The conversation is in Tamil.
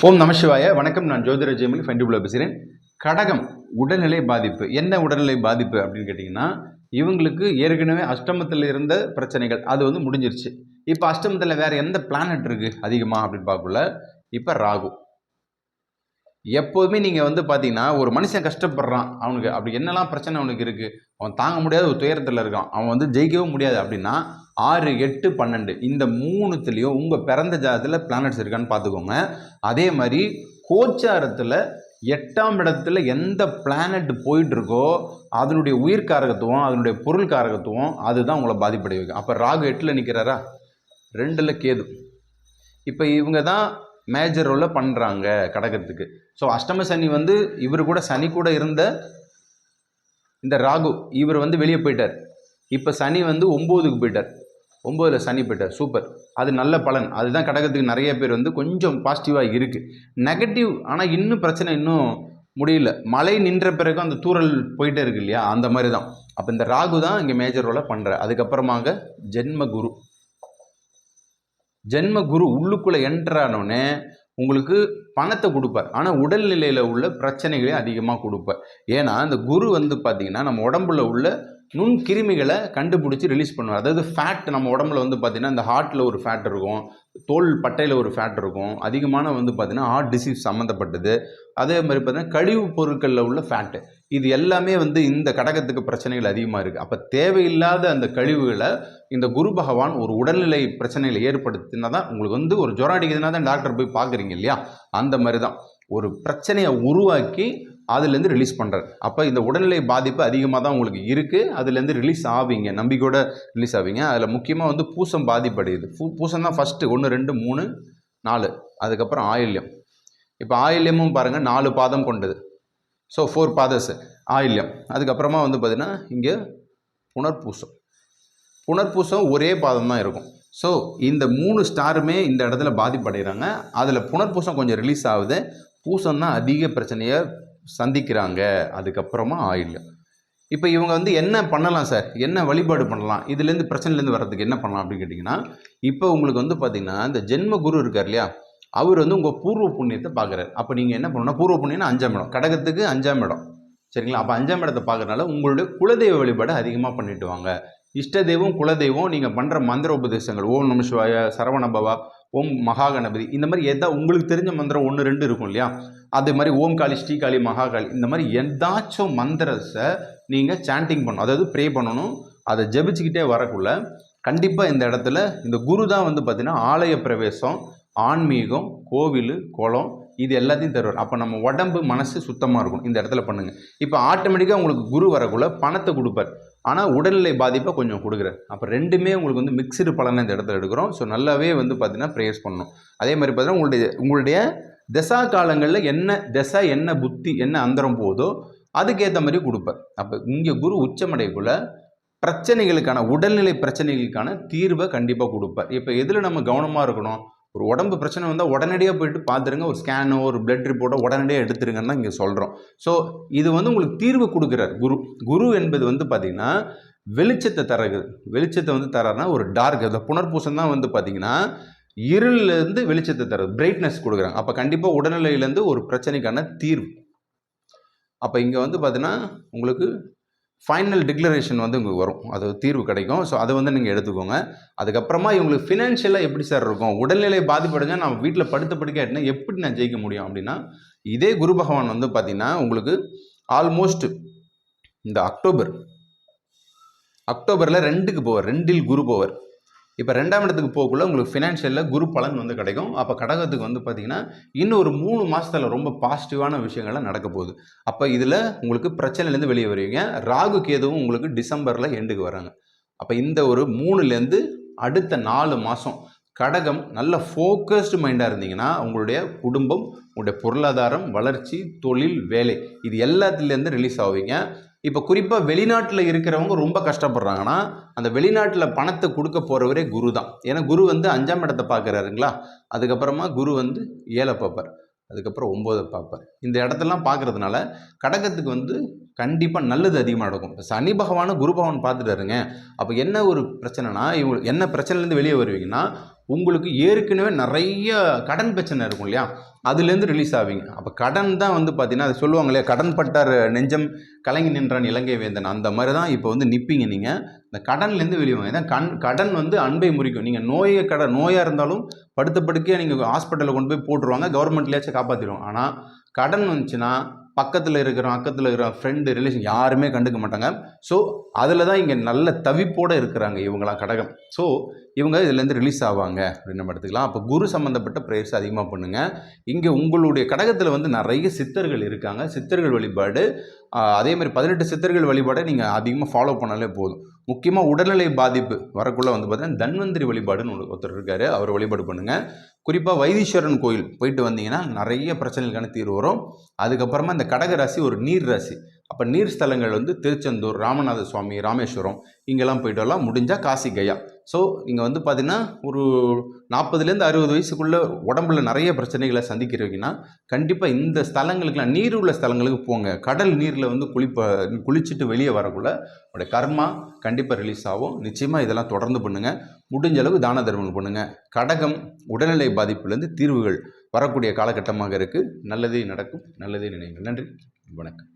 ஓம் நம சிவாய. வணக்கம். நான் ஜோதிட ஜெயமணி ஃபண்டிபுல பேசுகிறேன். கடகம் உடல்நிலை பாதிப்பு. என்ன உடல்நிலை பாதிப்பு அப்படின்னு கேட்டிங்கன்னா, இவங்களுக்கு ஏற்கனவே அஷ்டமத்தில் இருந்த பிரச்சனைகள் அது முடிஞ்சிருச்சு. இப்போ அஷ்டமத்தில் வேறு எந்த பிளானட் இருக்குது அதிகமாக அப்படின்னு பார்க்கல. இப்போ ராகு. எப்போதுமே நீங்கள் பார்த்தீங்கன்னா, ஒரு மனுஷன் கஷ்டப்படுறான், அவனுக்கு அப்படி என்னெல்லாம் பிரச்சனை அவனுக்கு இருக்குது, அவன் தாங்க முடியாத ஒரு துயரத்தில் இருக்கான், அவன் ஜெயிக்கவும் முடியாது அப்படின்னா 6, 8, 12 இந்த 3த்துலேயும் உங்கள் பிறந்த ஜாதகத்தில் பிளானட்ஸ் இருக்கான்னு பார்த்துக்கோங்க. அதே மாதிரி கோச்சாரத்தில் 8ஆம் இடத்துல எந்த பிளானட் போயிட்டுருக்கோ அதனுடைய உயிர் காரகத்துவம், அதனுடைய பொருள் காரகத்துவம் அதுதான் உங்களை பாதிப்படை வைக்கும். அப்போ ராகு 8ல் நிற்கிறாரா, 2ல் கேது. இப்போ இவங்க தான் மேஜர் ரோலில் பண்ணுறாங்க கடகத்துக்கு. ஸோ அஷ்டம சனி இவர் கூட சனி கூட இருந்த இந்த ராகு இவர் வெளியே போயிட்டார். இப்போ சனி 9க்கு போயிட்டார். 9ல் சனி போயிட்டார். சூப்பர், அது நல்ல பலன். அதுதான் கடகத்துக்கு நிறைய பேர் கொஞ்சம் பாசிட்டிவாக இருக்குது. நெகட்டிவ் ஆனால் இன்னும் பிரச்சனை இன்னும் முடியல. மழை நின்ற பிறகு அந்த தூரல் போயிட்டே இருக்கு இல்லையா, அந்த மாதிரி தான். அப்போ இந்த ராகு தான் இங்கே மேஜர் ரோலை பண்ணுற. அதுக்கப்புறமாக ஜென்மகுரு. ஜென்மகுரு உள்ளுக்குள்ளே என்ட்ரானோடனே உங்களுக்கு பணத்தை கொடுப்பார். ஆனால் உடல்நிலையில் உள்ள பிரச்சனைகளே அதிகமாக கொடுப்பார். ஏன்னா இந்த குரு பார்த்தீங்கன்னா நம்ம உடம்புல உள்ள நுண் கிருமிகளை கண்டுபிடிச்சி ரிலீஸ் பண்ணுவார். அதாவது ஃபேட் நம்ம உடம்புல பார்த்தீங்கன்னா இந்த ஹார்ட்டில் ஒரு ஃபேட் இருக்கும், தோல் பட்டையில் ஒரு ஃபேட் இருக்கும். அதிகமான பார்த்தீங்கன்னா ஹார்ட் டிசீஸ் சம்மந்தப்பட்டது. அதே மாதிரி பார்த்தீங்கன்னா கழிவு பொருட்களில் உள்ள ஃபேட்டு, இது எல்லாமே இந்த கடகத்துக்கு பிரச்சனைகள் அதிகமாக இருக்குது. அப்போ தேவையில்லாத அந்த கழிவுகளை இந்த குரு பகவான் ஒரு உடல்நிலை பிரச்சனைகளை ஏற்படுத்தினா தான் உங்களுக்கு ஒரு ஜுரம் அடிக்கிறதுனா தான் டாக்டர் போய் பார்க்குறீங்க இல்லையா, அந்த மாதிரி தான் ஒரு பிரச்சனையை உருவாக்கி அதுலேருந்து ரிலீஸ் பண்ணுறாரு. அப்போ இந்த உடல்நிலை பாதிப்பு அதிகமாக தான் உங்களுக்கு இருக்குது. அதுலேருந்து ரிலீஸ் ஆவீங்க, நம்பிக்கையோட ரிலீஸ் ஆவீங்க. அதில் முக்கியமாக பூசம் பாதிப்படையுது. பூசம் தான் ஃபஸ்ட்டு 1, 2, 3, 4. அதுக்கப்புறம் ஆயில்யம். இப்போ ஆயில்யமும் பாருங்கள் 4 பாதம் கொண்டது. ஸோ 4 பாதஸ் ஆயில்யம். அதுக்கப்புறமா பார்த்தீங்கன்னா இங்கே புனர்பூசம். புனர்பூசம் ஒரே பாதம் தான் இருக்கும். ஸோ இந்த 3 ஸ்டாருமே இந்த இடத்துல பாதிப்படைகிறாங்க. அதில் புனர்பூசம் கொஞ்சம் ரிலீஸ் ஆகுது. பூசம் தான் அதிக பிரச்சனையை சந்திக்கிறாங்க. அதுக்கப்புறமா ஆயில்யம். இப்போ இவங்க என்ன பண்ணலாம் சார், என்ன வழிபாடு பண்ணலாம், இதுலேருந்து பிரச்சனைலேருந்து வர்றதுக்கு என்ன பண்ணலாம் அப்படின்னு கேட்டிங்கன்னா, இப்போ உங்களுக்கு பார்த்தீங்கன்னா இந்த ஜென்ம குரு இருக்கார் இல்லையா, அவர் உங்கள் பூர்வ புண்ணியத்தை பார்க்குறாரு. அப்போ நீங்கள் என்ன பண்ணணும்னா, பூர்வ புண்ணியம்னா 5ஆம் இடம், கடகத்துக்கு 5ஆம் இடம், சரிங்களா. அப்போ 5ஆம் இடத்தை பார்க்குறதுனால உங்களுடைய குலதெய்வ வழிபாடு அதிகமாக பண்ணிட்டு வாங்க. இஷ்ட தெய்வம் குலதெய்வம் நீங்கள் பண்ணுற மந்திர உபதேசங்கள், ஓம் நம சிவாய, சரவணபவா, ஓம் மகாகணபதி, இந்த மாதிரி எதாவது உங்களுக்கு தெரிஞ்ச மந்திரம் 1, 2 இருக்கும் இல்லையா, அது மாதிரி ஓம் காளி, ஸ்ரீகாளி, மகாகாளி, இந்த மாதிரி எதாச்சும் மந்திரத்தை நீங்கள் சாண்டிங் பண்ணணும், அதாவது ப்ரே பண்ணணும். அதை ஜபிச்சுக்கிட்டே வரக்குள்ள கண்டிப்பாக இந்த இடத்துல இந்த குரு தான் பார்த்தீங்கன்னா ஆலய பிரவேசம், ஆன்மீகம், கோவில், குளம், இது எல்லாத்தையும் தருவார். அப்போ நம்ம உடம்பு மனசு சுத்தமாக இருக்கும். இந்த இடத்துல பண்ணுங்கள். இப்போ ஆட்டோமேட்டிக்காக உங்களுக்கு குரு வரக்குள்ள பணத்தை கொடுப்பார், ஆனால் உடல்நிலை பாதிப்பை கொஞ்சம் கொடுக்குறார். அப்போ ரெண்டுமே உங்களுக்கு மிக்சடு பலனை இந்த இடத்துல எடுக்கிறோம். ஸோ நல்லாவே பார்த்தீங்கன்னா ப்ரேயர்ஸ் பண்ணணும். அதே மாதிரி பார்த்தீங்கன்னா உங்களுடைய தசா காலங்களில் என்ன தசை, என்ன புத்தி, என்ன அந்தரம் போதோ அதுக்கேற்ற மாதிரி கொடுப்பார். அப்போ இங்கே குரு உச்சமடைக்குள்ள பிரச்சனைகளுக்கான, உடல்நிலை பிரச்சனைகளுக்கான தீர்வை கண்டிப்பாக கொடுப்பார். இப்போ எதில் நம்ம கவனமாக இருக்கணும், ஒரு உடம்பு பிரச்சனை வந்தால் உடனடியாக போயிட்டு பார்த்துருங்க. ஒரு ஸ்கேனோ ஒரு பிளட் ரிப்போர்ட்டோ உடனடியாக எடுத்துருங்கன்னு தான் இங்கே சொல்கிறோம். ஸோ இது உங்களுக்கு தீர்வு கொடுக்குறார் குரு. குரு என்பது பார்த்தீங்கன்னா வெளிச்சத்தை தரது. வெளிச்சத்தை தராருன்னா ஒரு டார்க், அந்த புனர்பூசம் தான் பார்த்தீங்கன்னா இருளிலேருந்து வெளிச்சத்தை தரது, பிரைட்னஸ் கொடுக்குறாங்க. அப்போ கண்டிப்பாக உடல்நிலையிலேருந்து ஒரு பிரச்சனைக்கான தீர்வு. அப்போ இங்கே பார்த்தீங்கன்னா உங்களுக்கு ஃபைனல் டிக்ளரேஷன் இங்கே வரும், அது தீர்வு கிடைக்கும். ஸோ அதை நீங்கள் எடுத்துக்கோங்க. அதுக்கப்புறமா இவங்களுக்கு ஃபினான்ஷியலாக எப்படி சார் இருக்கும், உடல்நிலை பாதிப்படைஞ்சால் நான் வீட்டில் படுத்த படுக்க ஆகிட்டுனா எப்படி நான் ஜெயிக்க முடியும் அப்படின்னா, இதே குரு பகவான் பார்த்தீங்கன்னா உங்களுக்கு ஆல்மோஸ்ட் இந்த அக்டோபரில் 2க்கு போவார், 2ல் குரு போவார். இப்போ 2ஆம் இடத்துக்கு போகக்குள்ள உங்களுக்கு ஃபினான்ஷியலில் குரு பலன் கிடைக்கும். அப்போ கடகத்துக்கு பார்த்தீங்கன்னா இன்னும் ஒரு 3 மாதத்தில் ரொம்ப பாசிட்டிவான விஷயங்கள்லாம் நடக்க போகுது. அப்போ இதில் உங்களுக்கு பிரச்சனையிலேருந்து வெளியே வருவீங்க. ராகு கேதுவும் உங்களுக்கு டிசம்பரில் எண்டுக்கு வராங்க. அப்போ இந்த ஒரு 3லேருந்து அடுத்த 4 மாதம் கடகம் நல்ல ஃபோக்கஸ்டு மைண்டாக இருந்தீங்கன்னா உங்களுடைய குடும்பம், உங்களுடைய பொருளாதாரம், வளர்ச்சி, தொழில், வேலை, இது எல்லாத்துலேருந்து ரிலீஸ் ஆவீங்க. இப்போ குறிப்பாக வெளிநாட்டில் இருக்கிறவங்க ரொம்ப கஷ்டப்படுறாங்கன்னா அந்த வெளிநாட்டில் பணத்தை கொடுக்க போகிறவரே குரு தான். ஏன்னா குரு 5ஆம் இடத்தை பார்க்குறாருங்களா, அதுக்கப்புறமா குரு 7 பார்ப்பார், அதுக்கப்புறம் 9 பார்ப்பார். இந்த இடத்தெல்லாம் பார்க்குறதுனால கடகத்துக்கு கண்டிப்பாக நல்லது அதிகமாக நடக்கும். சனி பகவானை குரு பகவான் பார்த்துட்டாருங்க. அப்போ என்ன ஒரு பிரச்சனைனா, இவங்களுக்கு என்ன பிரச்சனைலேருந்து வெளியே வருவீங்கன்னா உங்களுக்கு ஏற்கனவே நிறைய கடன் பிரச்சனை இருக்கும் இல்லையா, அதுலேருந்து ரிலீஸ் ஆவீங்க. அப்போ கடன் தான் வந்து பார்த்தீங்கன்னா, அது சொல்லுவாங்க இல்லையா, கடன் பட்டார் நெஞ்சம் கலங்கி நின்றான் இலங்கை வேந்தன், அந்த மாதிரி தான் இப்போ வந்து நிற்பீங்க நீங்கள். இந்த கடன்லேருந்து வெளியே வாங்க. ஏன்னா கடன் வந்து அன்பை முறிக்கும். நீங்கள் நோயாக இருந்தாலும் படுத்த படுக்கையாக நீங்கள் ஹாஸ்பிட்டலில் கொண்டு போய் போட்டுருவாங்க, கவர்மெண்ட்லேயாச்சும் காப்பாற்றிடுவோம். ஆனால் கடன் வந்துச்சுன்னா பக்கத்தில் இருக்கிற ஃப்ரெண்டு ரிலேஷன் யாருமே கண்டுக்க மாட்டாங்க. ஸோ அதில் தான் இங்கே நல்ல தவிப்போடு இருக்கிறாங்க இவங்களாம் கடகம். ஸோ இவங்க இதுலேருந்து ரிலீஸ் ஆவாங்க அப்படின்னு நம்ம எடுத்துக்கலாம். அப்போ குரு சம்மந்தப்பட்ட ப்ரேயர்ஸ் அதிகமாக பண்ணுங்கள். இங்கே உங்களுடைய கடகத்தில் வந்து நிறைய சித்தர்கள் இருக்காங்க. சித்தர்கள் வழிபாடு, அதேமாதிரி 18 சித்தர்கள் வழிபாடை நீங்கள் அதிகமாக ஃபாலோ பண்ணாலே போதும். முக்கியமாக உடல்நிலை பாதிப்பு வரக்குள்ளே வந்து பார்த்தீங்கன்னா தன்வந்திரி வழிபாடுன்னு ஒருத்தர் இருக்கார், அவர் வழிபாடு பண்ணுங்கள். குறிப்பாக வைத்தீஸ்வரன் கோயில் போயிட்டு வந்தீங்கன்னா நிறைய பிரச்சனைகளுக்கான தீர்வு வரும். அதுக்கப்புறமா இந்த கடக ராசி ஒரு நீர் ராசி. அப்போ நீர் ஸ்தலங்கள் வந்து திருச்செந்தூர், ராமநாத சுவாமி, ராமேஸ்வரம் இங்கெல்லாம் போயிட்டு வரலாம். முடிஞ்சால் காசி, கயா. ஸோ இங்கே வந்து பார்த்திங்கன்னா ஒரு 40லேருந்து 60 வயசுக்குள்ளே உடம்புல நிறைய பிரச்சனைகளை சந்திக்கிறீங்கன்னா கண்டிப்பாக இந்த ஸ்தலங்களுக்குலாம், நீர் உள்ள ஸ்தலங்களுக்கு போங்க. கடல் நீரில் வந்து குளிச்சுட்டு வெளியே வரக்குள்ள உங்களுடைய கர்மா கண்டிப்பாக ரிலீஸ் ஆகும். நிச்சயமாக இதெல்லாம் தொடர்ந்து பண்ணுங்கள். முடிஞ்ச அளவு தான தர்மங்கள் பண்ணுங்கள். கடகம் உடல்நிலை பாதிப்புலேருந்து தீர்வுகள் வரக்கூடிய காலகட்டமாக இருக்குது. நல்லதே நடக்கும், நல்லதே நினைங்கள். நன்றி, வணக்கம்.